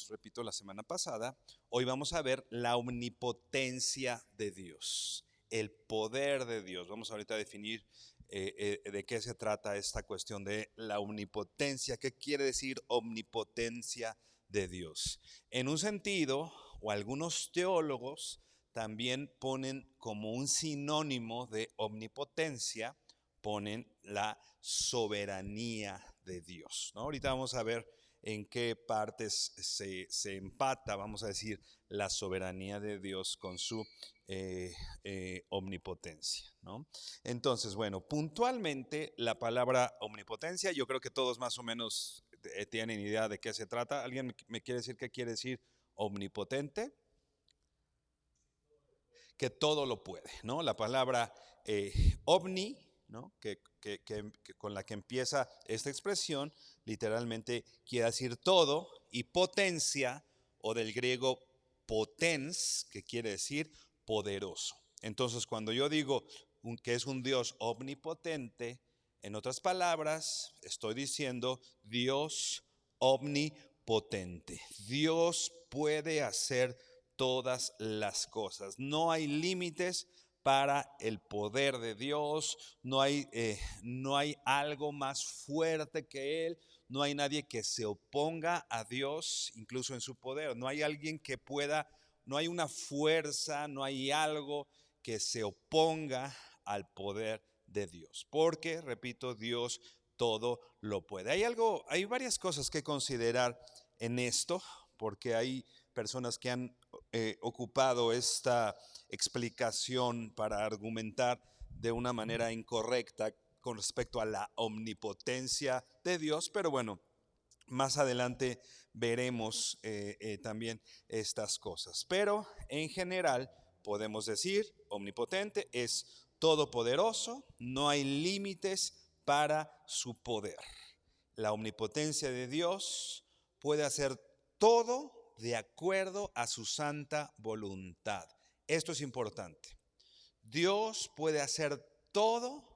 repito, la semana pasada, hoy vamos a ver la omnipotencia de Dios, el poder de Dios. Vamos ahorita a definir de qué se trata esta cuestión de la omnipotencia. ¿Qué quiere decir omnipotencia de Dios? En un sentido, o algunos teólogos también ponen como un sinónimo de omnipotencia, ponen la soberanía de Dios, ¿no? Ahorita vamos a ver en qué partes se empata, vamos a decir, la soberanía de Dios con su omnipotencia, ¿no? Entonces, bueno, puntualmente la palabra omnipotencia, yo creo que todos más o menos tienen idea de qué se trata. ¿Alguien me quiere decir qué quiere decir omnipotente? Que todo lo puede, ¿no? La palabra ovni, ¿no? Que con la que empieza esta expresión, literalmente quiere decir todo, y potencia, o del griego potens, que quiere decir poderoso. Entonces, cuando yo digo que es un Dios omnipotente, en otras palabras, estoy diciendo Dios omnipotente. Dios puede hacer todas las cosas. No hay límites para el poder de Dios, no hay algo más fuerte que Él, no hay nadie que se oponga a Dios, incluso en su poder, no hay alguien que pueda, no hay una fuerza, no hay algo que se oponga al poder de Dios, porque, repito, Dios todo lo puede. Hay varias cosas que considerar en esto, porque hay personas que han ocupado esta explicación para argumentar de una manera incorrecta con respecto a la omnipotencia de Dios, pero bueno, más adelante veremos también estas cosas. Pero en general podemos decir, omnipotente es todopoderoso, no hay límites para su poder. La omnipotencia de Dios puede hacer todo de acuerdo a su santa voluntad. Esto es importante. Dios puede hacer todo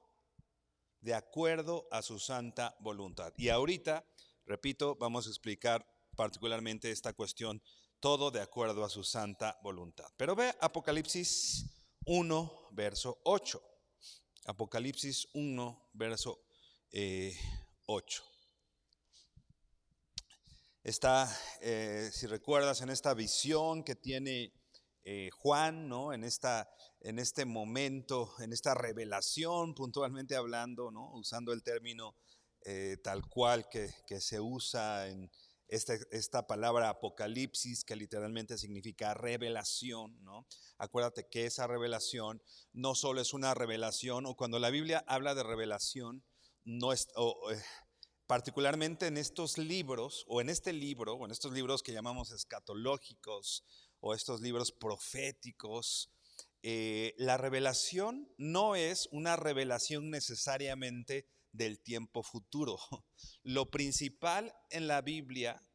de acuerdo a su santa voluntad. Y ahorita, repito, vamos a explicar particularmente esta cuestión, todo de acuerdo a su santa voluntad. Pero ve Apocalipsis 1, verso 8. Apocalipsis 1, verso 8. Está, si recuerdas, en esta visión que tiene Juan, ¿no? En este momento, en esta revelación, puntualmente hablando, ¿no? Usando el término tal cual que se usa en esta palabra apocalipsis, que literalmente significa revelación, ¿no? Acuérdate que esa revelación no solo es una revelación, o cuando la Biblia habla de revelación, no es, particularmente en estos libros, o en este libro, o en estos libros que llamamos escatológicos, o estos libros proféticos, la revelación no es una revelación necesariamente del tiempo futuro. Lo principal en la Biblia,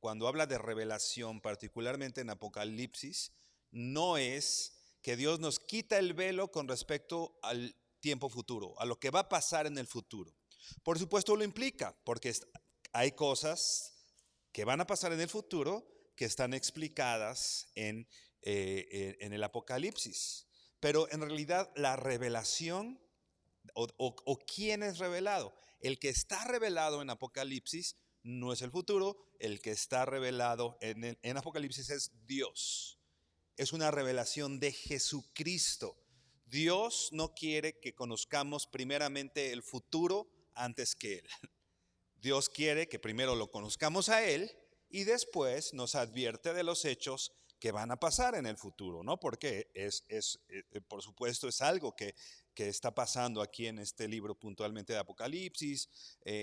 cuando habla de revelación, particularmente en Apocalipsis, no es que Dios nos quita el velo con respecto al tiempo futuro, a lo que va a pasar en el futuro. Por supuesto lo implica, porque hay cosas que van a pasar en el futuro que están explicadas en el Apocalipsis. Pero en realidad la revelación, o quién es revelado, el que está revelado en Apocalipsis no es el futuro, el que está revelado en Apocalipsis es Dios. Es una revelación de Jesucristo. Dios no quiere que conozcamos primeramente el futuro antes que Él. Dios quiere que primero lo conozcamos a Él y después nos advierte de los hechos que van a pasar en el futuro, ¿no? Porque por supuesto, es algo que está pasando aquí en este libro puntualmente de Apocalipsis,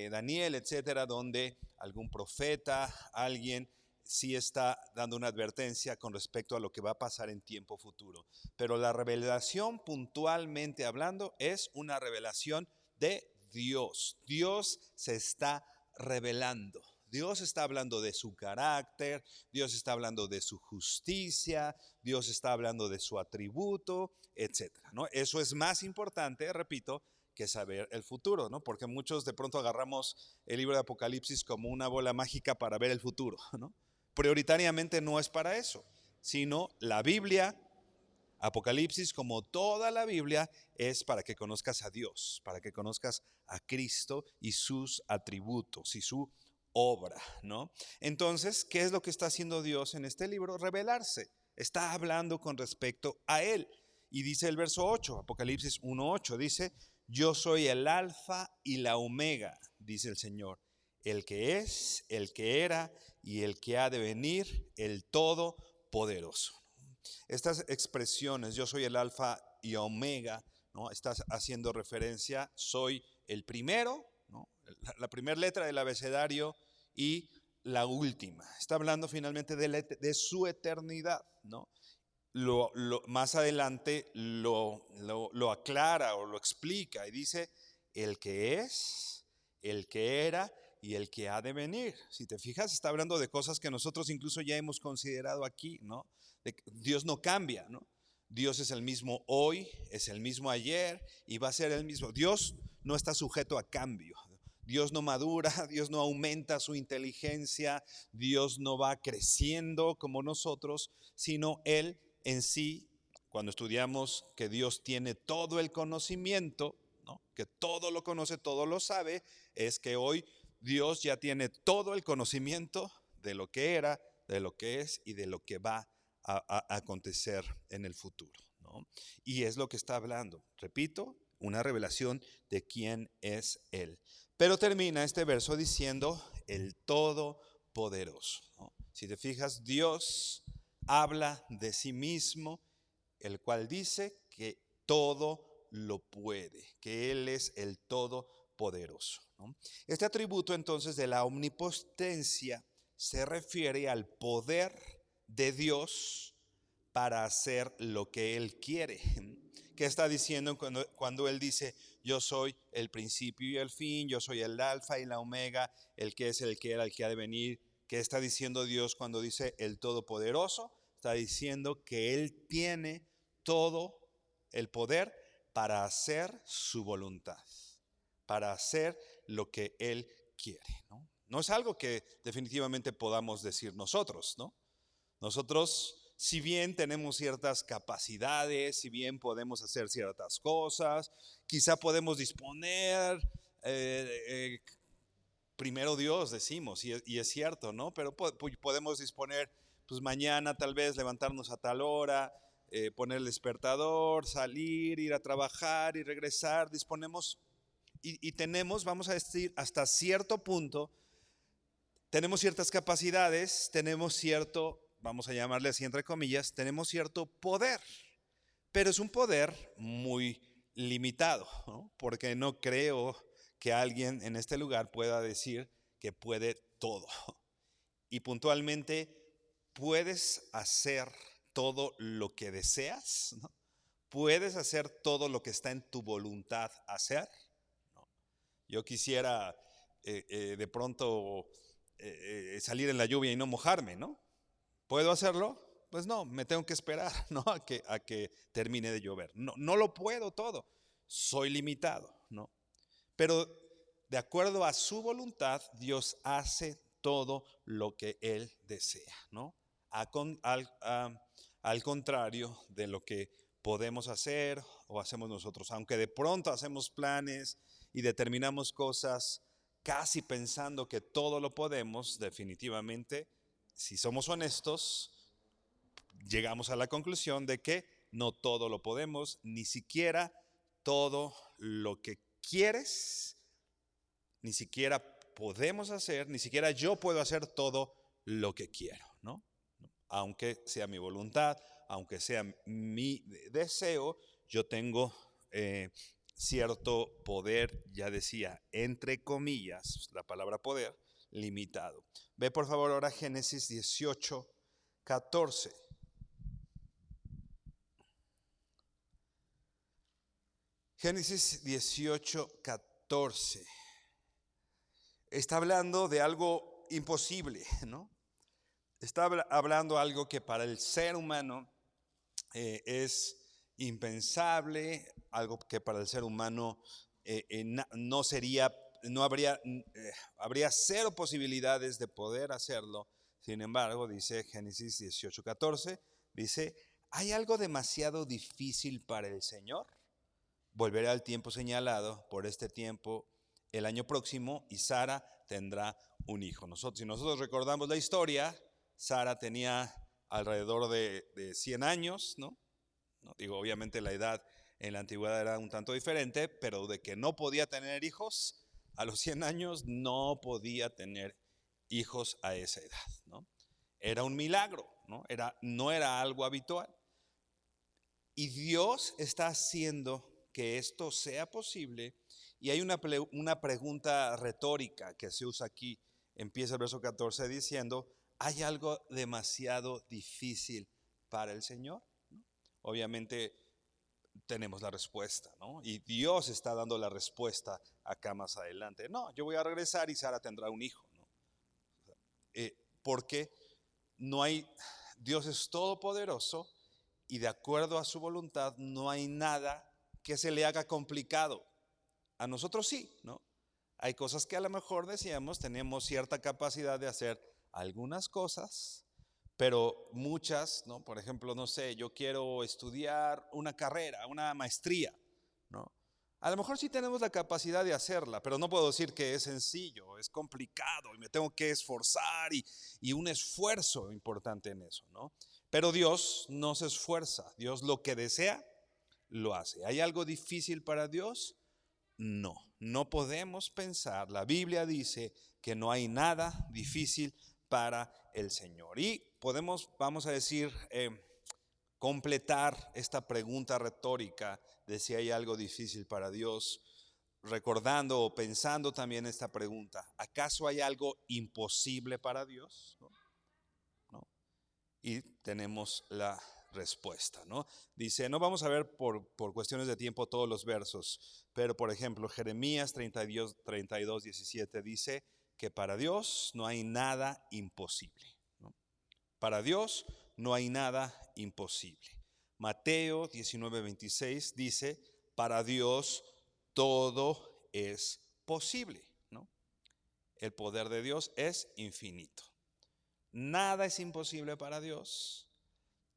Daniel, etcétera, donde algún profeta, alguien sí está dando una advertencia con respecto a lo que va a pasar en tiempo futuro. Pero la revelación, puntualmente hablando, es una revelación de Dios. Dios se está revelando. Dios está hablando de su carácter, Dios está hablando de su justicia, Dios está hablando de su atributo, etcétera, ¿no? Eso es más importante, repito, que saber el futuro, ¿no? Porque muchos de pronto agarramos el libro de Apocalipsis como una bola mágica para ver el futuro, ¿no? prioritariamente no es para eso, sino la Biblia, Apocalipsis, como toda la Biblia, es para que conozcas a Dios, para que conozcas a Cristo y sus atributos y su obra, ¿no? Entonces, ¿qué es lo que está haciendo Dios en este libro? Revelarse. Está hablando con respecto a Él. Y dice el verso 8, Apocalipsis 1:8, dice: yo soy el alfa y la omega, dice el Señor, el que es, el que era y el que ha de venir, el todopoderoso. Estas expresiones, yo soy el alfa y omega, ¿no? Estás haciendo referencia, soy el primero, ¿no? La primera letra del abecedario y la última. Está hablando finalmente de su eternidad, ¿no? Más adelante lo aclara o lo explica y dice: el que es, el que era y el que ha de venir. Si te fijas, está hablando de cosas que nosotros incluso ya hemos considerado aquí, ¿no? Dios no cambia, ¿no? Dios es el mismo hoy, es el mismo ayer y va a ser el mismo. Dios no está sujeto a cambio. Dios no madura, Dios no aumenta su inteligencia, Dios no va creciendo como nosotros, sino Él en sí, cuando estudiamos que Dios tiene todo el conocimiento, ¿no? Que todo lo conoce, todo lo sabe, es que hoy Dios ya tiene todo el conocimiento de lo que era, de lo que es y de lo que va a acontecer en el futuro, ¿no? Y es lo que está hablando, repito, una revelación de quién es Él. Pero termina este verso diciendo: el Todopoderoso, ¿no? Si te fijas, Dios habla de sí mismo, el cual dice que todo lo puede, que Él es el Todopoderoso, ¿no? Este atributo entonces de la omnipotencia se refiere al poder de Dios para hacer lo que Él quiere. ¿Qué está diciendo cuando Él dice: yo soy el principio y el fin, yo soy el alfa y la omega, el que es, el que era, el que ha de venir? ¿Qué está diciendo Dios cuando dice el Todopoderoso? Está diciendo que Él tiene todo el poder para hacer su voluntad, para hacer lo que Él quiere, ¿no? No es algo que definitivamente podamos decir nosotros, ¿no? Nosotros, si bien tenemos ciertas capacidades, si bien podemos hacer ciertas cosas, quizá podemos disponer, primero Dios decimos, y es cierto, ¿no? Pero podemos disponer, pues mañana tal vez levantarnos a tal hora, poner el despertador, salir, ir a trabajar y regresar. Disponemos y tenemos, vamos a decir, hasta cierto punto, tenemos ciertas capacidades, tenemos cierto, vamos a llamarle así entre comillas, tenemos cierto poder, pero es un poder muy limitado, ¿no? Porque no creo que alguien en este lugar pueda decir que puede todo. Y puntualmente, ¿puedes hacer todo lo que deseas? ¿No? ¿Puedes hacer todo lo que está en tu voluntad hacer? ¿No? Yo quisiera de pronto salir en la lluvia y no mojarme, ¿no? ¿Puedo hacerlo? Pues no, me tengo que esperar, ¿no? a que termine de llover. No, no lo puedo todo, soy limitado, ¿no? Pero de acuerdo a su voluntad, Dios hace todo lo que Él desea, ¿no? Al contrario de lo que podemos hacer o hacemos nosotros. Aunque de pronto hacemos planes y determinamos cosas casi pensando que todo lo podemos, definitivamente, si somos honestos, llegamos a la conclusión de que no todo lo podemos, ni siquiera todo lo que quieres, ni siquiera podemos hacer, ni siquiera yo puedo hacer todo lo que quiero, ¿no? Aunque sea mi voluntad, aunque sea mi deseo, yo tengo cierto poder, ya decía, entre comillas, la palabra poder, limitado. Ve por favor ahora Génesis 18:14. Génesis 18:14. Está hablando de algo imposible, ¿no? Está hablando algo que para el ser humano es impensable, algo que para el ser humano no sería, no habría, habría cero posibilidades de poder hacerlo. Sin embargo, dice Génesis 18:14, dice, ¿hay algo demasiado difícil para el Señor? Volverá al tiempo señalado, por este tiempo, el año próximo, y Sara tendrá un hijo. Si nosotros recordamos la historia, Sara tenía alrededor de 100 años, ¿no? Digo, obviamente la edad en la antigüedad era un tanto diferente, pero de que no podía tener hijos, a los 100 años no podía tener hijos a esa edad, ¿no? Era un milagro, ¿no? No era algo habitual. Y Dios está haciendo que esto sea posible. Y hay una pregunta retórica que se usa aquí. Empieza el verso 14 diciendo, ¿hay algo demasiado difícil para el Señor? Obviamente tenemos la respuesta, ¿no? Y Dios está dando la respuesta acá más adelante. No, yo voy a regresar y Sara tendrá un hijo, ¿no? Porque no hay, Dios es todopoderoso y de acuerdo a su voluntad no hay nada que se le haga complicado. A nosotros sí, ¿no? Hay cosas que a lo mejor decíamos, tenemos cierta capacidad de hacer algunas cosas, pero muchas, ¿no? Por ejemplo, no sé, yo quiero estudiar una carrera, una maestría, ¿no? A lo mejor sí tenemos la capacidad de hacerla, pero no puedo decir que es sencillo, es complicado y me tengo que esforzar y un esfuerzo importante en eso, ¿no? Pero Dios no se esfuerza, Dios lo que desea, lo hace. ¿Hay algo difícil para Dios? No podemos pensar. La Biblia dice que no hay nada difícil para el Señor. Y vamos a decir, completar esta pregunta retórica de si hay algo difícil para Dios, recordando o pensando también esta pregunta: ¿acaso hay algo imposible para Dios? ¿No? Y tenemos la respuesta, ¿no? Dice, no vamos a ver por cuestiones de tiempo todos los versos, pero por ejemplo, Jeremías 32, 17 dice que para Dios no hay nada imposible, ¿no? Para Dios no hay nada imposible. Mateo 19, 26 dice, para Dios todo es posible, ¿no? El poder de Dios es infinito. Nada es imposible para Dios.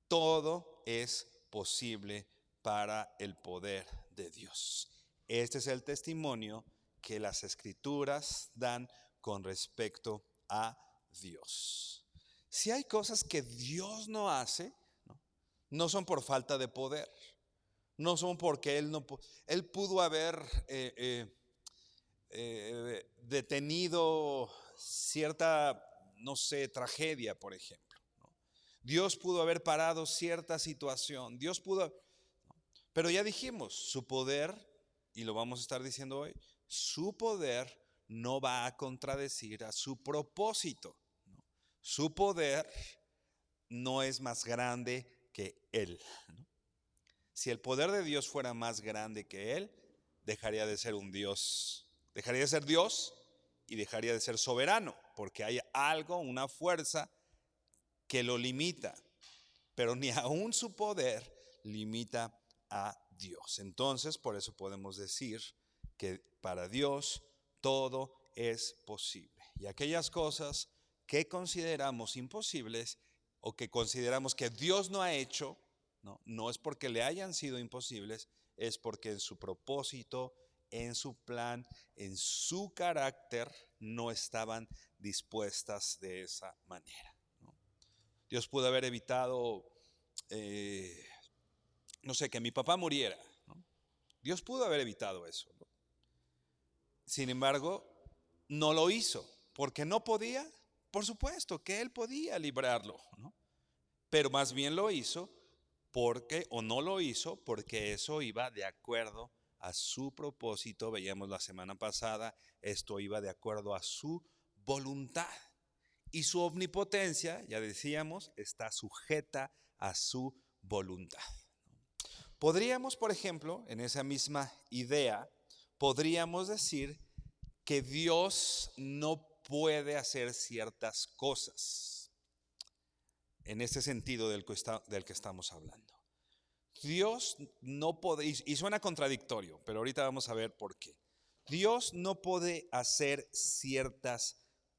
Todo es posible para el poder de Dios. Este es el testimonio que las Escrituras dan con respecto a Dios. Si hay cosas que Dios no hace, no son por falta de poder, no son porque Él pudo haber detenido cierta, no sé, tragedia, por ejemplo, ¿no? Dios pudo haber parado cierta situación, pero ya dijimos, su poder, y lo vamos a estar diciendo hoy, su poder no va a contradecir a su propósito, ¿no? Su poder no es más grande que Él, ¿no? Si el poder de Dios fuera más grande que Él, dejaría de ser un Dios, dejaría de ser Dios y dejaría de ser soberano, porque hay algo, una fuerza que lo limita, pero ni aún su poder limita a Dios. Entonces, por eso podemos decir que para Dios todo es posible. Y aquellas cosas que consideramos imposibles o que consideramos que Dios no ha hecho, no es porque le hayan sido imposibles, es porque en su propósito, en su plan, en su carácter, no estaban dispuestas de esa manera, ¿no? Dios pudo haber evitado, no sé, que mi papá muriera, ¿no? Dios pudo haber evitado eso, ¿no? Sin embargo, no lo hizo, porque no podía. Por supuesto que Él podía librarlo, ¿no? Pero más bien lo hizo no lo hizo porque eso iba de acuerdo a su propósito. Veíamos la semana pasada, esto iba de acuerdo a su voluntad. Y su omnipotencia, ya decíamos, está sujeta a su voluntad. Podríamos, por ejemplo, en esa misma idea, podríamos decir que Dios no puede hacer ciertas cosas, en este sentido del que estamos hablando. Dios no puede, y suena contradictorio, pero ahorita vamos a ver por qué. Dios no puede hacer ciertas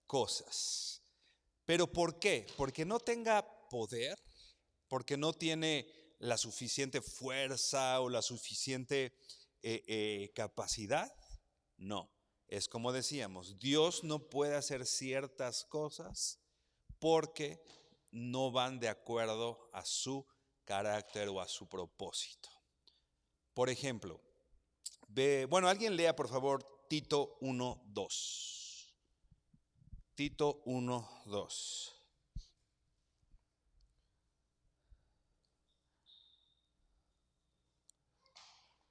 cosas, ¿Pero por qué? Porque no tenga poder, porque no tiene la suficiente fuerza o la suficiente capacidad. No, es como decíamos, Dios no puede hacer ciertas cosas porque no van de acuerdo a su carácter o a su propósito. Por ejemplo, bueno, alguien lea por favor Tito 1:2. Tito 1:2.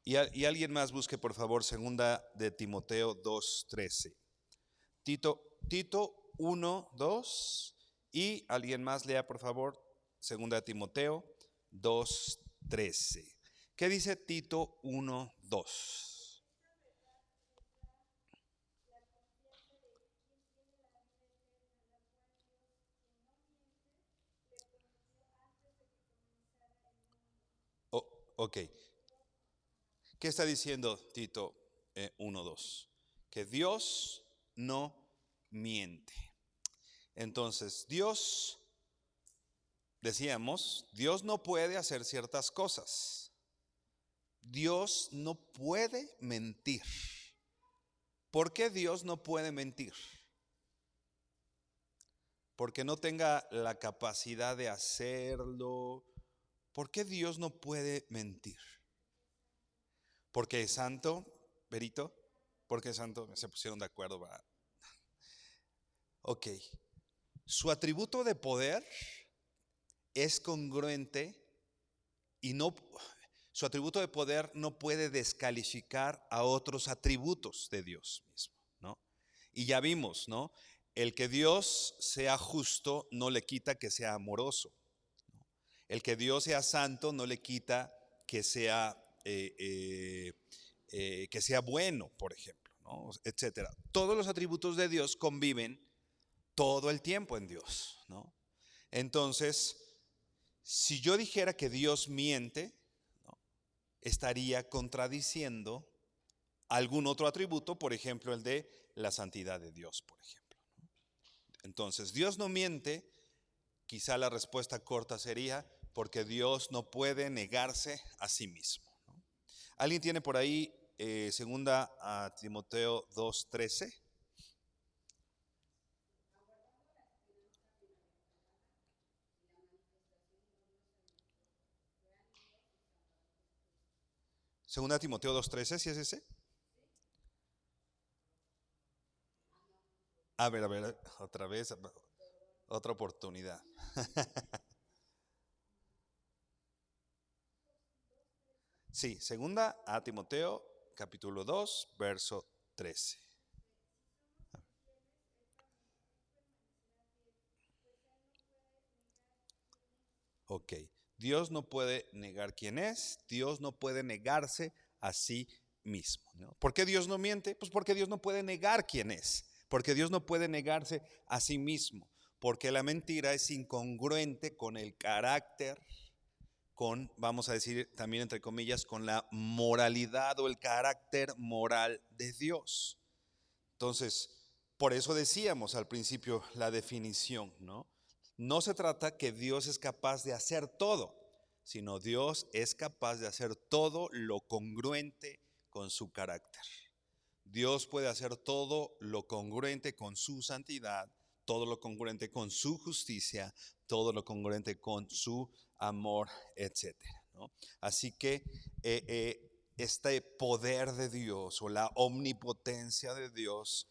Y alguien más busque por favor segunda de Timoteo 2:13. Tito 1:2 y alguien más lea por favor segunda de Timoteo 2:13. ¿Qué dice Tito 1:2? Ok. ¿Qué está diciendo Tito 1:2? Que Dios no miente. Entonces, decíamos, Dios no puede hacer ciertas cosas. Dios no puede mentir. ¿Por qué Dios no puede mentir? Porque no tenga la capacidad de hacerlo. ¿Por qué Dios no puede mentir? Porque es santo, Berito. Porque es santo, se pusieron de acuerdo. ¿Verdad? Ok. Su atributo de poder es congruente y no, su atributo de poder no puede descalificar a otros atributos de Dios mismo, ¿no? Y ya vimos, ¿no? El que Dios sea justo no le quita que sea amoroso. El que Dios sea santo no le quita que sea, que sea bueno, por ejemplo, ¿no? Etcétera. Todos los atributos de Dios conviven todo el tiempo en Dios, ¿no? Entonces, si yo dijera que Dios miente, ¿no?, estaría contradiciendo algún otro atributo, por ejemplo, el de la santidad de Dios, por ejemplo. Entonces, Dios no miente, quizá la respuesta corta sería porque Dios no puede negarse a sí mismo, ¿no? ¿Alguien tiene por ahí segunda a Timoteo 2:13? Segunda Timoteo 2:13, ¿sí es ese? A ver, otra vez, otra oportunidad. Sí, segunda a Timoteo, capítulo 2, verso 13. Ok, Dios no puede negar quién es, Dios no puede negarse a sí mismo, ¿no? ¿Por qué Dios no miente? Pues porque Dios no puede negar quién es, porque Dios no puede negarse a sí mismo, porque la mentira es incongruente con el carácter, con, vamos a decir también entre comillas, con la moralidad o el carácter moral de Dios. Entonces, por eso decíamos al principio la definición, ¿no? No se trata que Dios es capaz de hacer todo, sino Dios es capaz de hacer todo lo congruente con su carácter. Dios puede hacer todo lo congruente con su santidad, todo lo congruente con su justicia, todo lo congruente con su amor, etcétera, ¿no? Así que este poder de Dios o la omnipotencia de Dios,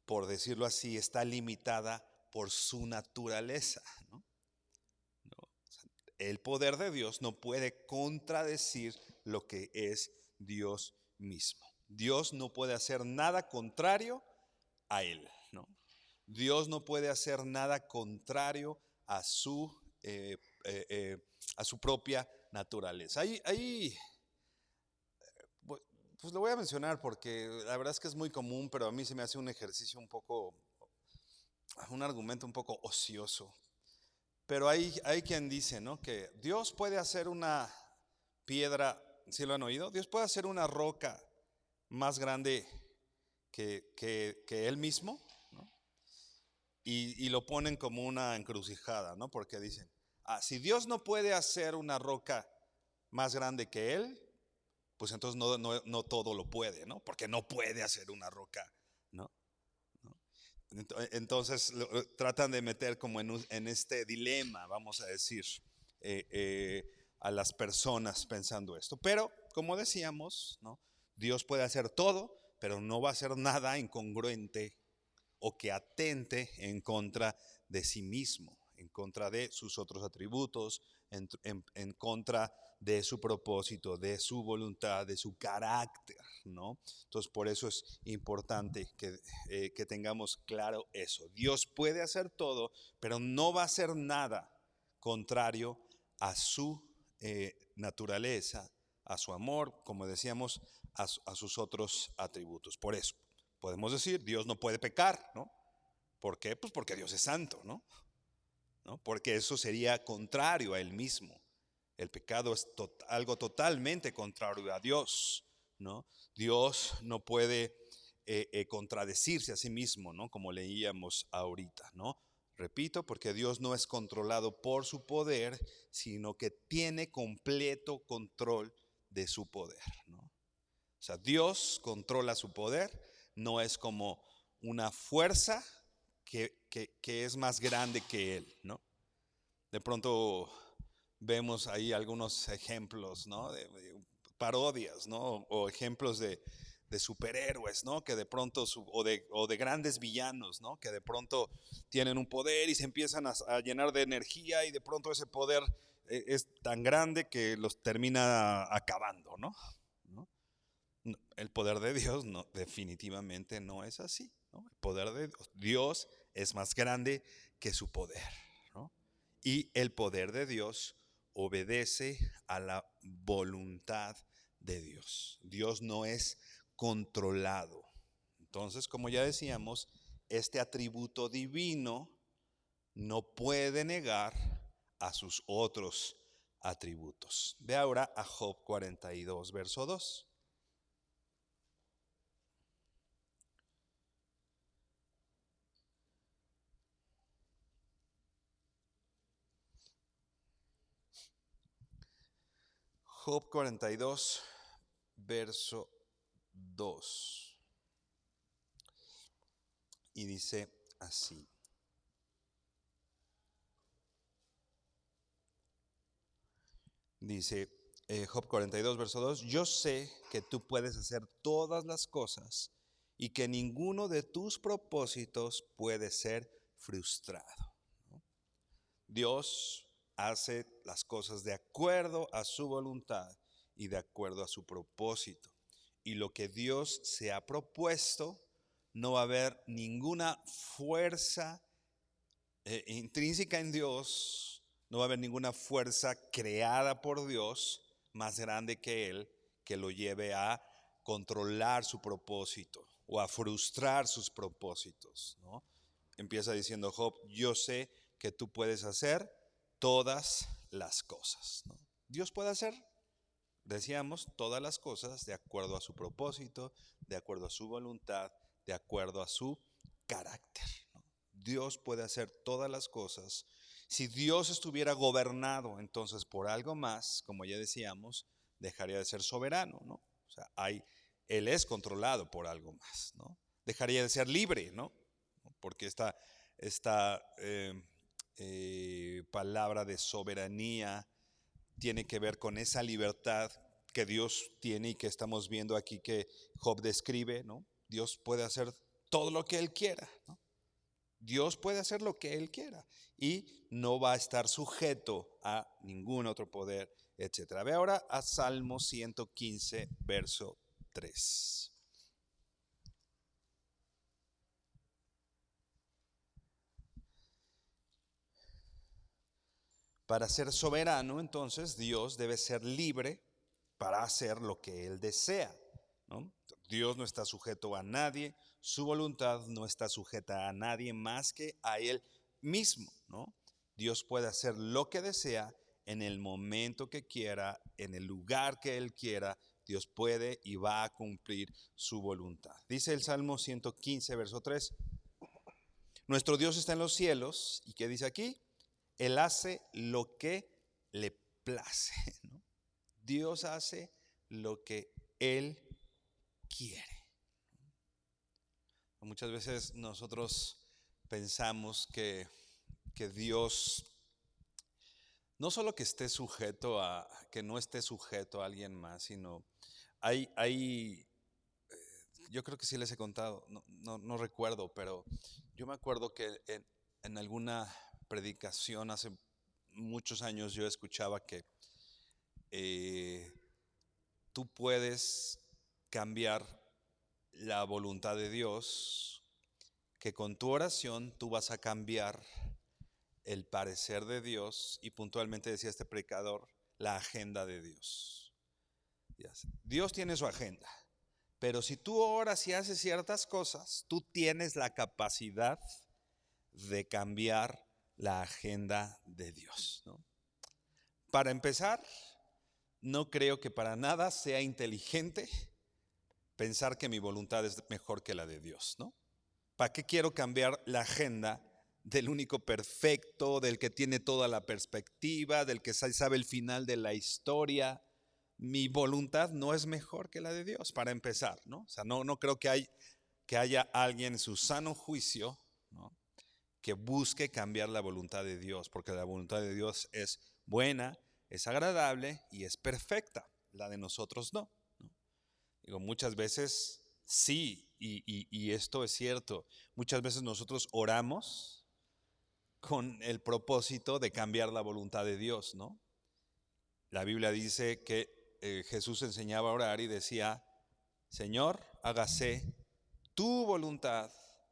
por decirlo así, está limitada por su naturaleza, ¿no? ¿No? El poder de Dios no puede contradecir lo que es Dios mismo. Dios no puede hacer nada contrario a Él, ¿no? Dios no puede hacer nada contrario a eh, eh, a su propia naturaleza. Ahí, pues lo voy a mencionar porque la verdad es que es muy común, pero a mí se me hace un ejercicio un argumento un poco ocioso. Pero hay quien dice, ¿no?, que Dios puede hacer una piedra, ¿sí lo han oído? Dios puede hacer una roca más grande que Él mismo, ¿no? y lo ponen como una encrucijada, ¿no? Porque dicen, si Dios no puede hacer una roca más grande que Él, pues entonces no todo lo puede, ¿no? Porque no puede hacer una roca, ¿no? Entonces tratan de meter como en este dilema, vamos a decir, a las personas pensando esto. Pero, como decíamos, ¿no? Dios puede hacer todo, pero no va a hacer nada incongruente o que atente en contra de sí mismo, en contra de sus otros atributos, en contra de su propósito, de su voluntad, de su carácter, ¿no? Entonces, por eso es importante que tengamos claro eso. Dios puede hacer todo, pero no va a hacer nada contrario a su naturaleza, a su amor, como decíamos, a sus otros atributos. Por eso podemos decir, Dios no puede pecar, ¿no? ¿Por qué? Pues porque Dios es santo, ¿no? Porque eso sería contrario a Él mismo. El pecado es algo totalmente contrario a Dios, ¿no? Dios no puede contradecirse a sí mismo, ¿no? Como leíamos ahorita, ¿no? Repito, porque Dios no es controlado por su poder, sino que tiene completo control de su poder, ¿no? O sea, Dios controla su poder, no es como una fuerza que es más grande que Él, ¿no? De pronto vemos ahí algunos ejemplos, ¿no? De parodias, ¿no? O ejemplos de superhéroes, ¿no? Que de pronto, o de grandes villanos, ¿no? Que de pronto tienen un poder y se empiezan a llenar de energía y de pronto ese poder es tan grande que los termina acabando, ¿no? ¿No? El poder de Dios no, definitivamente no es así, ¿no? El poder de Dios es más grande que su poder, ¿no? Y el poder de Dios obedece a la voluntad de Dios. Dios no es controlado. Entonces, como ya decíamos, este atributo divino no puede negar a sus otros atributos. Ve ahora a Job 42, verso 2. Job 42, verso 2. Y dice así. Dice Job 42, verso 2. Yo sé que tú puedes hacer todas las cosas y que ninguno de tus propósitos puede ser frustrado. Dios hace las cosas de acuerdo a su voluntad y de acuerdo a su propósito. Y lo que Dios se ha propuesto, no va a haber ninguna fuerza intrínseca en Dios, no va a haber ninguna fuerza creada por Dios más grande que Él que lo lleve a controlar su propósito o a frustrar sus propósitos, ¿no? Empieza diciendo Job, yo sé que tú puedes hacer todas las cosas, ¿no? Dios puede hacer, decíamos, todas las cosas de acuerdo a su propósito, de acuerdo a su voluntad, de acuerdo a su carácter, ¿no? Dios puede hacer todas las cosas. Si Dios estuviera gobernado entonces por algo más, como ya decíamos, dejaría de ser soberano, ¿no? O sea, Él es controlado por algo más, ¿no? Dejaría de ser libre, ¿no? Porque esta palabra de soberanía tiene que ver con esa libertad que Dios tiene y que estamos viendo aquí que Job describe, ¿no? Dios puede hacer todo lo que Él quiera, ¿no? Dios puede hacer lo que Él quiera y no va a estar sujeto a ningún otro poder, etc. Ve ahora a Salmo 115, verso 3. Para ser soberano, entonces, Dios debe ser libre para hacer lo que Él desea, ¿no? Dios no está sujeto a nadie, su voluntad no está sujeta a nadie más que a Él mismo, ¿no? Dios puede hacer lo que desea en el momento que quiera, en el lugar que Él quiera. Dios puede y va a cumplir su voluntad. Dice el Salmo 115, verso 3. Nuestro Dios está en los cielos. ¿Y qué dice aquí? Él hace lo que le place, ¿no? Dios hace lo que Él quiere. Muchas veces nosotros pensamos que Dios no solo que esté sujeto que no esté sujeto a alguien más, sino hay yo creo que sí les he contado, no recuerdo, pero yo me acuerdo que en alguna predicación hace muchos años yo escuchaba que eh, tú puedes cambiar la voluntad de Dios, que con tu oración tú vas a cambiar el parecer de Dios y puntualmente decía este predicador, la agenda de Dios. Dios tiene su agenda, pero si tú oras y haces ciertas cosas, tú tienes la capacidad de cambiar la agenda de Dios, ¿no? Para empezar, no creo que para nada sea inteligente pensar que mi voluntad es mejor que la de Dios, ¿no? ¿Para qué quiero cambiar la agenda del único perfecto, del que tiene toda la perspectiva, del que sabe el final de la historia? Mi voluntad no es mejor que la de Dios, para empezar, ¿no? O sea, no creo que haya alguien en su sano juicio, ¿no?, que busque cambiar la voluntad de Dios, porque la voluntad de Dios es buena, es agradable y es perfecta. La de nosotros no, ¿no? Digo, muchas veces sí, y esto es cierto, muchas veces nosotros oramos con el propósito de cambiar la voluntad de Dios, ¿no? La Biblia dice que Jesús enseñaba a orar y decía, Señor, hágase tu voluntad,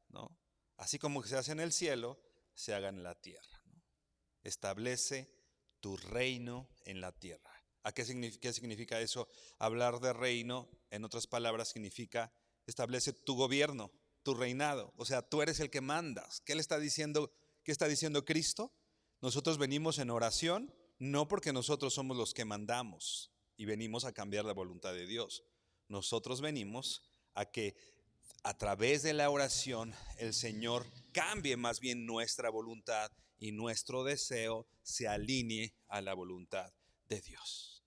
¿no? Así como se hace en el cielo, se haga en la tierra, ¿no? Establece tu reino en la tierra. Qué significa eso? Hablar de reino, en otras palabras, significa establece tu gobierno, tu reinado. O sea, tú eres el que mandas. ¿Qué le está diciendo? ¿Qué está diciendo Cristo? Nosotros venimos en oración, no porque nosotros somos los que mandamos y venimos a cambiar la voluntad de Dios. Nosotros venimos a que a través de la oración el Señor cambie más bien nuestra voluntad y nuestro deseo se alinee a la voluntad de Dios.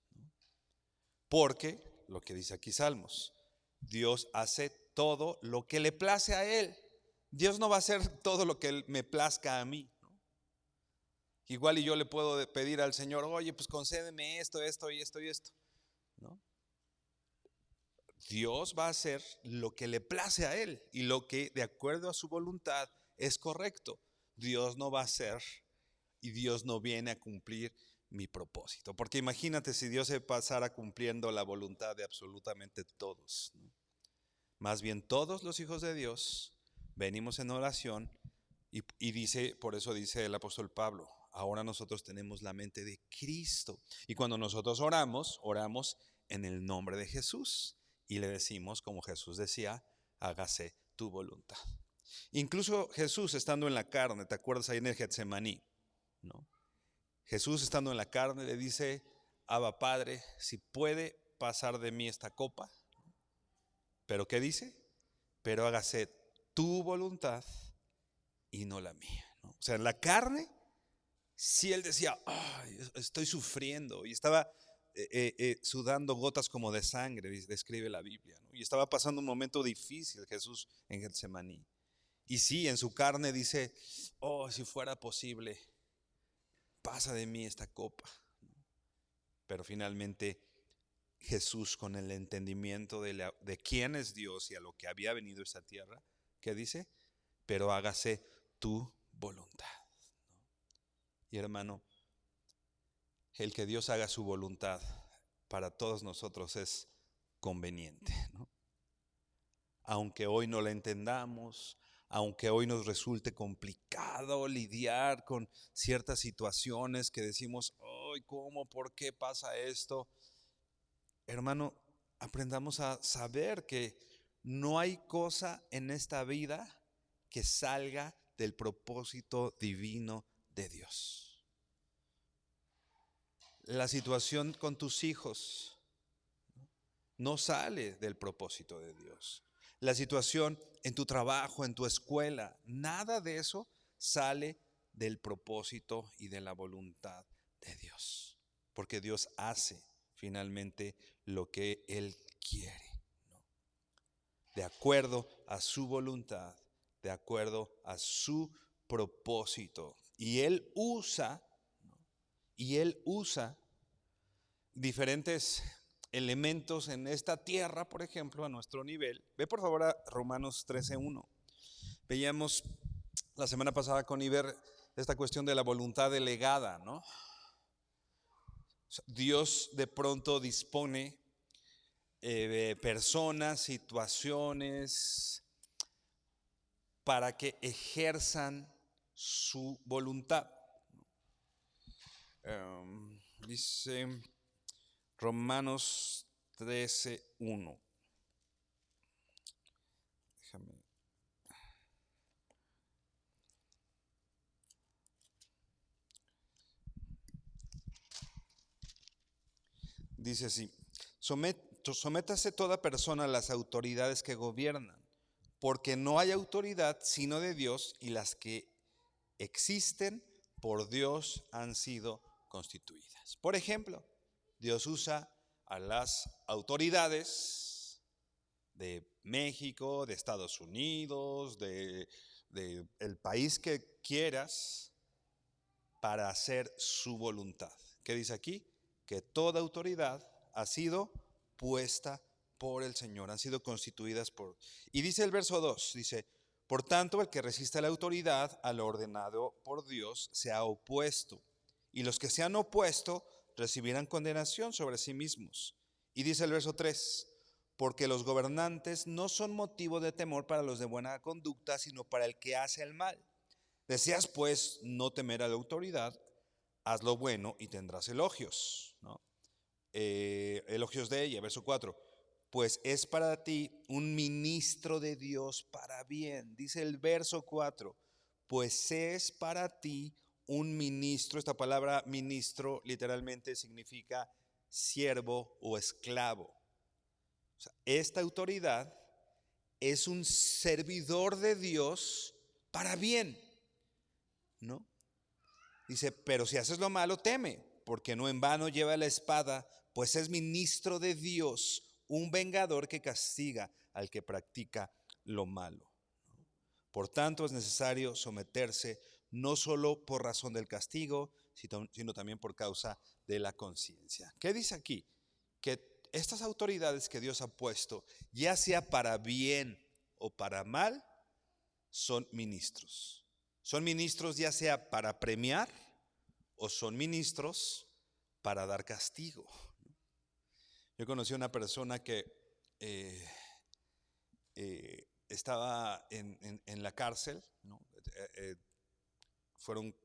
Porque, lo que dice aquí Salmos, Dios hace todo lo que le place a Él. Dios no va a hacer todo lo que me plazca a mí, ¿no? Igual y yo le puedo pedir al Señor, oye, pues concédeme esto, esto y esto y esto, ¿no? Dios va a hacer lo que le place a Él y lo que de acuerdo a su voluntad es correcto. Dios no va a hacer y Dios no viene a cumplir mi propósito. Porque imagínate si Dios se pasara cumpliendo la voluntad de absolutamente todos, ¿no? Más bien todos los hijos de Dios venimos en oración y dice, por eso dice el apóstol Pablo, ahora nosotros tenemos la mente de Cristo. Y cuando nosotros oramos, oramos en el nombre de Jesús. Y le decimos, como Jesús decía, hágase tu voluntad. Incluso Jesús estando en la carne, ¿te acuerdas ahí en el Getsemaní, ¿no? Jesús estando en la carne le dice, Abba Padre, si puede pasar de mí esta copa. ¿Pero qué dice? Pero hágase tu voluntad y no la mía, ¿no? O sea, en la carne, si él decía, estoy sufriendo y estaba sudando gotas como de sangre, describe la Biblia, ¿no? Y estaba pasando un momento difícil Jesús en Getsemaní. Y sí, en su carne dice, si fuera posible, pasa de mí esta copa. Pero finalmente Jesús, con el entendimiento de quién es Dios y a lo que había venido a esta tierra, ¿qué dice? Pero hágase tu voluntad, ¿no? Y hermano, el que Dios haga su voluntad para todos nosotros es conveniente, ¿no? Aunque hoy no la entendamos, aunque hoy nos resulte complicado lidiar con ciertas situaciones que decimos, ay, ¿cómo? ¿Por qué pasa esto? Hermano, aprendamos a saber que no hay cosa en esta vida que salga del propósito divino de Dios. La situación con tus hijos no sale del propósito de Dios. la situación en tu trabajo, en tu escuela, nada de eso sale del propósito y de la voluntad de Dios. Porque Dios hace finalmente lo que Él quiere, ¿no? De acuerdo a su voluntad, de acuerdo a su propósito. Y Él usa diferentes elementos en esta tierra, por ejemplo, a nuestro nivel. Ve por favor a Romanos 13:1. Veíamos la semana pasada con Iber esta cuestión de la voluntad delegada, ¿no? Dios de pronto dispone de personas, situaciones, para que ejerzan su voluntad. Dice Romanos 13:1. Déjame. Dice así: sométase toda persona a las autoridades que gobiernan, porque no hay autoridad sino de Dios, y las que existen por Dios han sido constituidas. Por ejemplo, Dios usa a las autoridades de México, de Estados Unidos, de el país que quieras, para hacer su voluntad. ¿Qué dice aquí? Que toda autoridad ha sido puesta por el Señor, han sido constituidas por. Y dice el verso 2, dice: por tanto, el que resiste a la autoridad, a lo ordenado por Dios, se ha opuesto, y los que se han opuesto recibirán condenación sobre sí mismos. Y dice el verso 3, porque los gobernantes no son motivo de temor para los de buena conducta, sino para el que hace el mal. Deseas pues no temer a la autoridad, haz lo bueno y tendrás elogios, ¿no? Elogios de ella, verso 4. Pues es para ti un ministro de Dios para bien. Dice el verso 4, pues es para ti un ministro. Esta palabra ministro literalmente significa siervo o esclavo. O sea, esta autoridad es un servidor de Dios para bien, ¿no? Dice, pero si haces lo malo, teme, porque no en vano lleva la espada, pues es ministro de Dios, un vengador que castiga al que practica lo malo. Por tanto, es necesario someterse no solo por razón del castigo, sino también por causa de la conciencia. ¿Qué dice aquí? Que estas autoridades que Dios ha puesto, ya sea para bien o para mal, son ministros. Son ministros ya sea para premiar o son ministros para dar castigo. Yo conocí a una persona que estaba en la cárcel, ¿no? Fueron,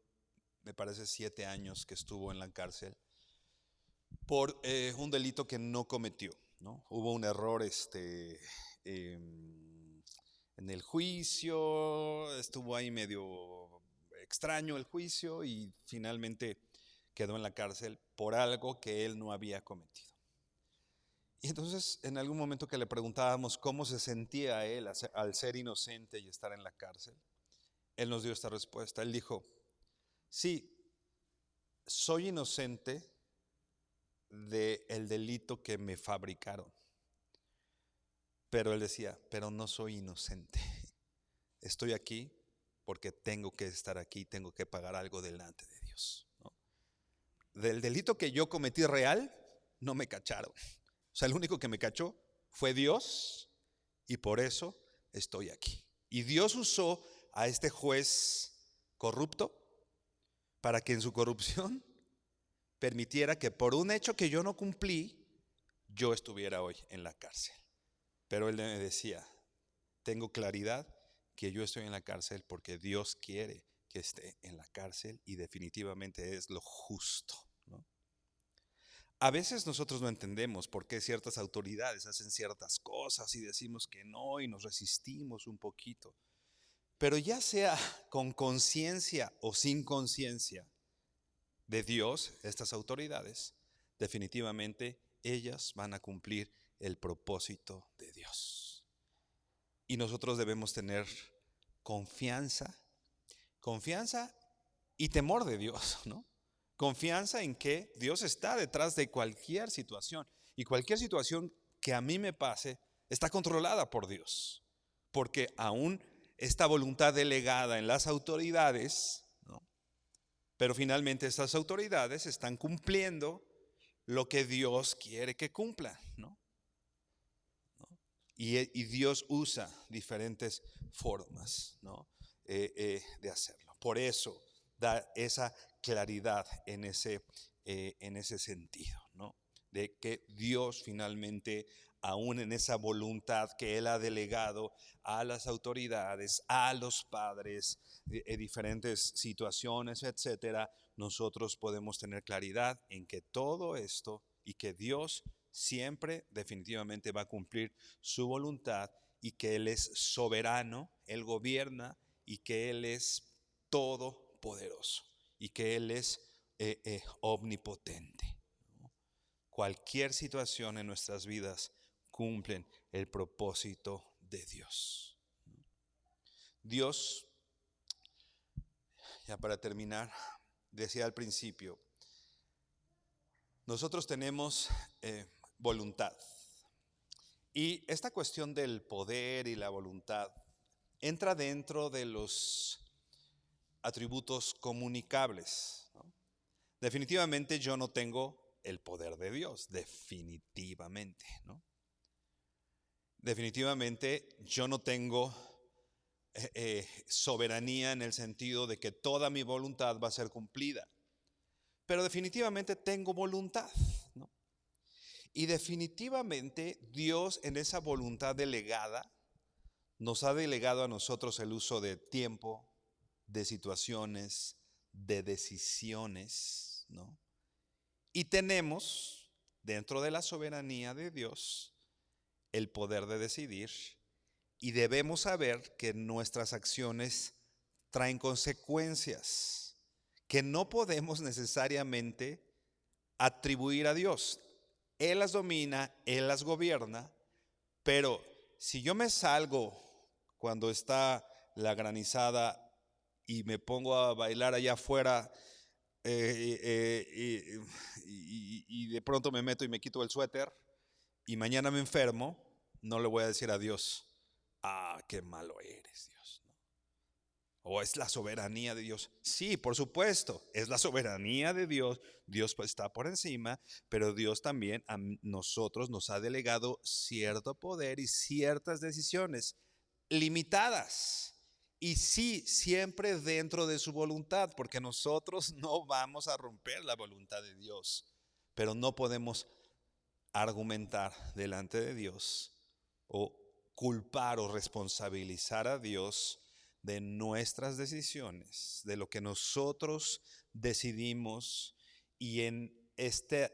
me parece, 7 años que estuvo en la cárcel por un delito que no cometió, ¿no? Hubo un error en el juicio, estuvo ahí medio extraño el juicio y finalmente quedó en la cárcel por algo que él no había cometido. Y entonces en algún momento que le preguntábamos cómo se sentía él al ser inocente y estar en la cárcel, él nos dio esta respuesta. Él dijo, sí, soy inocente del delito que me fabricaron. Pero él decía, pero no soy inocente. Estoy aquí porque tengo que estar aquí, tengo que pagar algo delante de Dios, ¿no? Del delito que yo cometí real, no me cacharon. O sea, el único que me cachó fue Dios y por eso estoy aquí. Y Dios usó a este juez corrupto para que en su corrupción permitiera que por un hecho que yo no cumplí, yo estuviera hoy en la cárcel. Pero él me decía, tengo claridad que yo estoy en la cárcel porque Dios quiere que esté en la cárcel y definitivamente es lo justo, ¿no? A veces nosotros no entendemos por qué ciertas autoridades hacen ciertas cosas y decimos que no y nos resistimos un poquito. Pero ya sea con conciencia o sin conciencia de Dios, estas autoridades, definitivamente ellas van a cumplir el propósito de Dios. Y nosotros debemos tener confianza, confianza y temor de Dios, ¿no? Confianza en que Dios está detrás de cualquier situación. Y cualquier situación que a mí me pase está controlada por Dios. Porque aún esta voluntad delegada en las autoridades, ¿no? Pero finalmente estas autoridades están cumpliendo lo que Dios quiere que cumplan, ¿no? Y Dios usa diferentes formas, ¿no? De hacerlo. Por eso da esa claridad en ese sentido, ¿no? De que Dios finalmente, aún en esa voluntad que Él ha delegado a las autoridades, a los padres, diferentes situaciones, etcétera, nosotros podemos tener claridad en que todo esto y que Dios siempre definitivamente va a cumplir su voluntad y que Él es soberano, Él gobierna y que Él es todopoderoso y que Él es omnipotente. Cualquier situación en nuestras vidas cumplen el propósito de Dios. Dios, ya para terminar, decía al principio, nosotros tenemos voluntad. Y esta cuestión del poder y la voluntad entra dentro de los atributos comunicables, ¿no? Definitivamente yo no tengo el poder de Dios, definitivamente, ¿no? Definitivamente yo no tengo soberanía en el sentido de que toda mi voluntad va a ser cumplida, pero definitivamente tengo voluntad, ¿no? Y definitivamente Dios en esa voluntad delegada nos ha delegado a nosotros el uso de tiempo, de situaciones, de decisiones, ¿no? Y tenemos, dentro de la soberanía de Dios, el poder de decidir y debemos saber que nuestras acciones traen consecuencias que no podemos necesariamente atribuir a Dios. Él las domina, Él las gobierna, pero si yo me salgo cuando está la granizada y me pongo a bailar allá afuera y de pronto me meto y me quito el suéter y mañana me enfermo, no le voy a decir a Dios, ah, qué malo eres, Dios, ¿no? O es la soberanía de Dios. Sí, por supuesto, es la soberanía de Dios. Dios está por encima, pero Dios también a nosotros nos ha delegado cierto poder y ciertas decisiones limitadas. Y sí, siempre dentro de su voluntad, porque nosotros no vamos a romper la voluntad de Dios, pero no podemos argumentar delante de Dios o culpar o responsabilizar a Dios de nuestras decisiones, de lo que nosotros decidimos y en este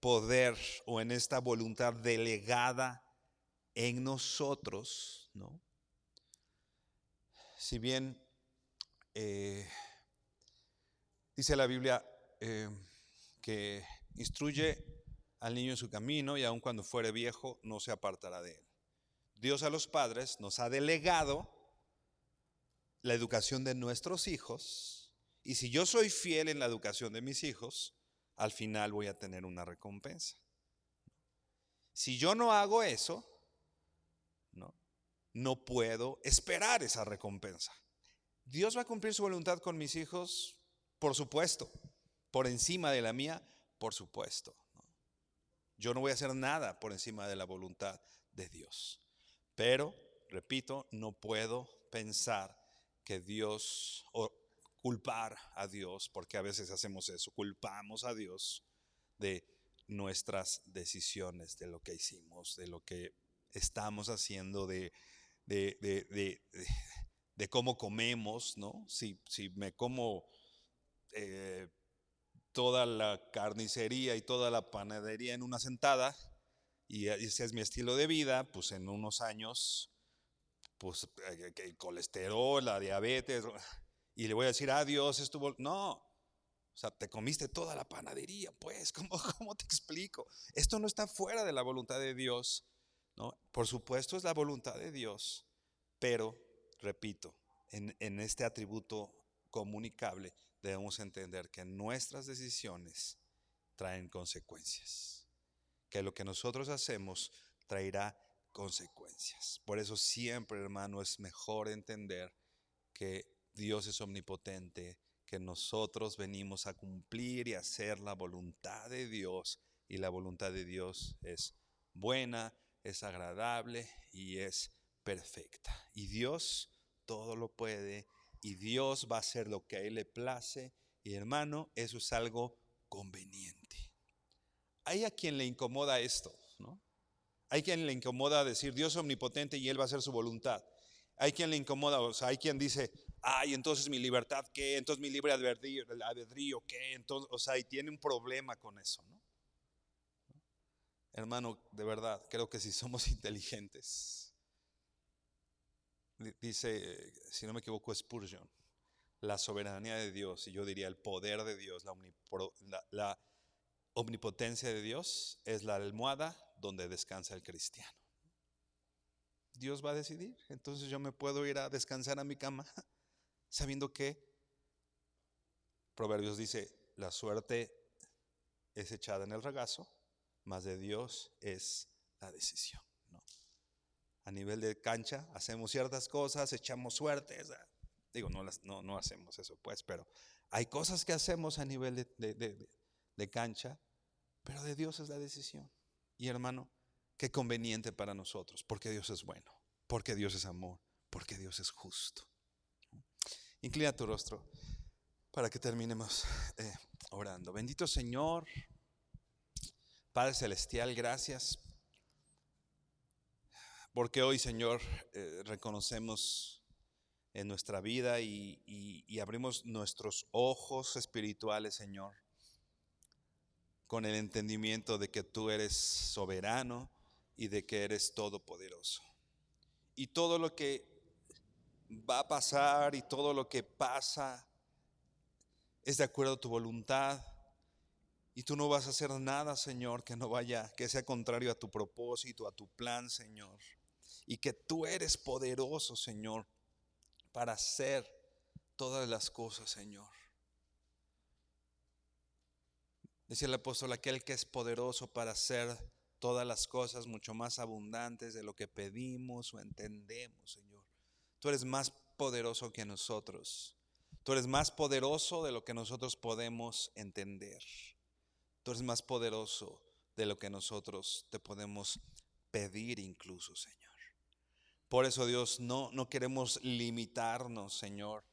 poder o en esta voluntad delegada en nosotros, ¿no? Si bien dice la Biblia que instruye al niño en su camino y aun cuando fuere viejo no se apartará de él. Dios a los padres nos ha delegado la educación de nuestros hijos y si yo soy fiel en la educación de mis hijos, al final voy a tener una recompensa. Si yo no hago eso, no puedo esperar esa recompensa. Dios va a cumplir su voluntad con mis hijos, por supuesto, por encima de la mía, por supuesto. Yo no voy a hacer nada por encima de la voluntad de Dios. Pero, repito, no puedo pensar que Dios, o culpar a Dios, porque a veces hacemos eso, culpamos a Dios de nuestras decisiones, de lo que hicimos, de lo que estamos haciendo, de cómo comemos, ¿no? Si me como toda la carnicería y toda la panadería en una sentada y ese es mi estilo de vida, pues en unos años, pues el colesterol, la diabetes, y le voy a decir, Dios estuvo, no, o sea, te comiste toda la panadería, pues, ¿cómo te explico? Esto no está fuera de la voluntad de Dios, ¿no? Por supuesto es la voluntad de Dios, Pero, repito, en este atributo comunicable debemos entender que nuestras decisiones traen consecuencias, que lo que nosotros hacemos traerá consecuencias. Por eso siempre, hermano, es mejor entender que Dios es omnipotente, que nosotros venimos a cumplir y hacer la voluntad de Dios, y la voluntad de Dios es buena, es agradable y es perfecta. Y Dios todo lo puede, y Dios va a hacer lo que a Él le place, y hermano, eso es algo conveniente. Hay a quien le incomoda esto, ¿no? Hay quien le incomoda decir Dios es omnipotente y Él va a hacer su voluntad. Hay quien le incomoda, o sea, hay quien dice, ay, entonces mi libertad, ¿qué? Entonces mi libre albedrío, ¿qué? Entonces, o sea, y tiene un problema con eso, ¿no? Hermano, de verdad, creo que si somos inteligentes, dice, si no me equivoco, Spurgeon, la soberanía de Dios, y yo diría el poder de Dios, la omnipotencia de Dios es la almohada donde descansa el cristiano. Dios va a decidir, entonces yo me puedo ir a descansar a mi cama sabiendo que Proverbios dice, la suerte es echada en el regazo, mas de Dios es la decisión, ¿no? A nivel de cancha hacemos ciertas cosas, echamos suertes, digo, no hacemos eso pues, pero hay cosas que hacemos a nivel de cancha, pero de Dios es la decisión. Y hermano, qué conveniente para nosotros, porque Dios es bueno, porque Dios es amor, porque Dios es justo. Inclina tu rostro para que terminemos orando. Bendito Señor, Padre Celestial, gracias, porque hoy, Señor, reconocemos en nuestra vida y abrimos nuestros ojos espirituales, Señor, con el entendimiento de que tú eres soberano y de que eres todopoderoso. Y todo lo que va a pasar y todo lo que pasa es de acuerdo a tu voluntad. Y tú no vas a hacer nada, Señor, que sea contrario a tu propósito, a tu plan, Señor. Y que tú eres poderoso, Señor, para hacer todas las cosas, Señor. Dice el apóstol, aquel que es poderoso para hacer todas las cosas mucho más abundantes de lo que pedimos o entendemos, Señor. Tú eres más poderoso que nosotros. Tú eres más poderoso de lo que nosotros podemos entender. Tú eres más poderoso de lo que nosotros te podemos pedir incluso, Señor. Por eso, Dios, no queremos limitarnos, Señor,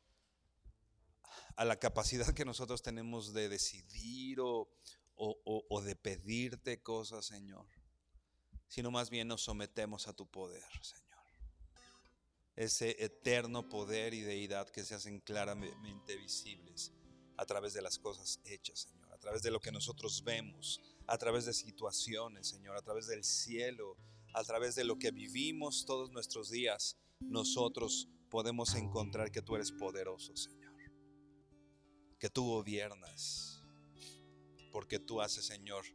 a la capacidad que nosotros tenemos de decidir o de pedirte cosas, Señor, sino más bien nos sometemos a tu poder, Señor. Ese eterno poder y deidad que se hacen claramente visibles a través de las cosas hechas, Señor, a través de lo que nosotros vemos, a través de situaciones, Señor, a través del cielo, a través de lo que vivimos todos nuestros días. Nosotros podemos encontrar que tú eres poderoso, Señor, que tú gobiernas, porque tú haces, Señor,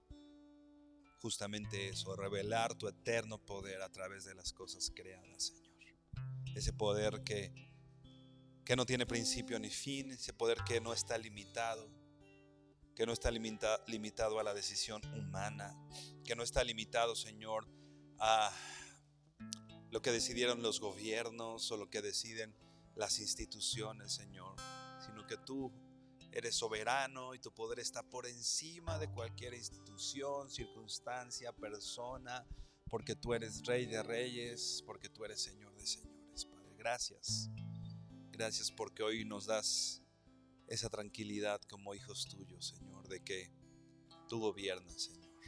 justamente eso, revelar tu eterno poder a través de las cosas creadas, Señor. Ese poder que no tiene principio ni fin, ese poder que no está limitado, limitado a la decisión humana, que no está limitado, Señor, a lo que decidieron los gobiernos o lo que deciden las instituciones, Señor, sino que tú eres soberano y tu poder está por encima de cualquier institución, circunstancia, persona, porque tú eres Rey de Reyes, porque tú eres Señor de Señores. Padre, gracias. Gracias porque hoy nos das esa tranquilidad como hijos tuyos, Señor, de que tú gobiernas, Señor,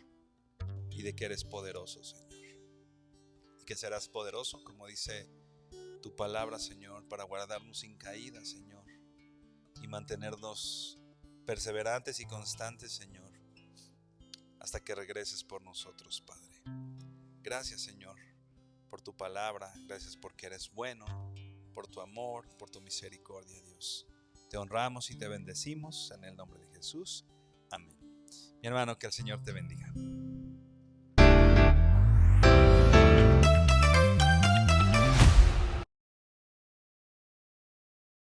y de que eres poderoso, Señor, y que serás poderoso, como dice tu palabra, Señor, para guardarnos sin caída, Señor, y mantenernos perseverantes y constantes, Señor, hasta que regreses por nosotros, Padre. Gracias, Señor, por tu palabra. Gracias porque eres bueno, por tu amor, por tu misericordia, Dios. Te honramos y te bendecimos en el nombre de Jesús. Amén. Mi hermano, que el Señor te bendiga.